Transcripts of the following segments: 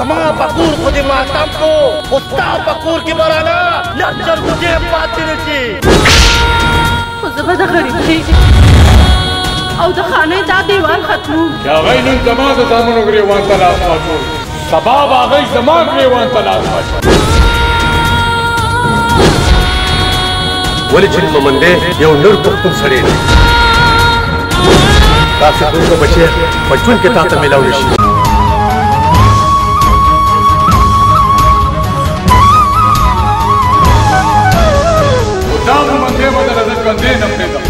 زما پکور خو دې ماتم کو خو ستا پکور کې برانا لچر مجھے پاتې نشي خو زه به د غریبۍ او د خانۍ دا دیوال ختمو چې هغوی نن زما د زامنو ګریوان ته لاس واچول سبا به هغوی زما ګریوان ته لاس واچول ولې چې مومندې یو نر پښتون سړی دی تاسې دومره بچی په ژوند کې تا ته میلاو نه شي دا مومندې به درته ژوندی نه پرېږدم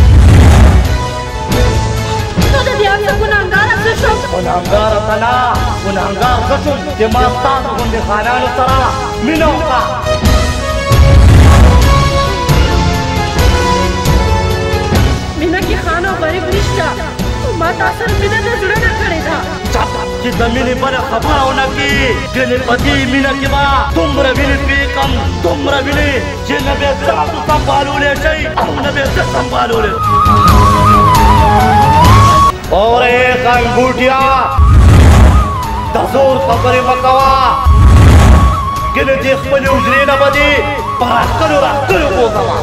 نو د دې هغه ګناهګاره څه شوم ګناهګاره ته نه ګناهګار زه شوم چې ما ستاسو غوندې خانانو سره مینه وکړه مینه کې خان او غریب نشته ما تا سره مینه د زړه نه کړې ده چې د مینې بله خبره ونه کړي ګنې په دې مینه کې به دومره وینې پرېږدم دومره وینې چې نه به تاسو سنبالولی شئ او نه به زه سنبالولی اورې خانګوټیا د زور خبرې مه کوه ګنې دې خپلې حجرې نه به دې په راښکلو راښکلو بوځمه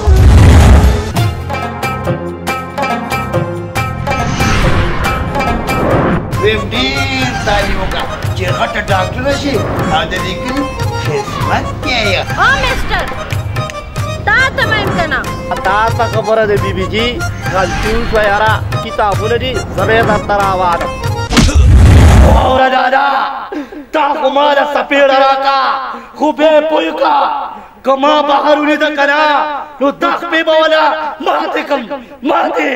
ویم ډېر تعلیم وکړه چې غټه ډاکټره شي او د دې کلي خدمت کوي میسټر تا ته مې امکنه تا ته خبره ده بیبي جي غلطي وشوه یاره کتابونه دي زه به یې درته راوالم واوره دادا تا خو ما له څپېړه راکړه خو بیا یې پوه کړه که ما بهر ولیده که نه نو دا خپې به وله ماتې کړم ماتې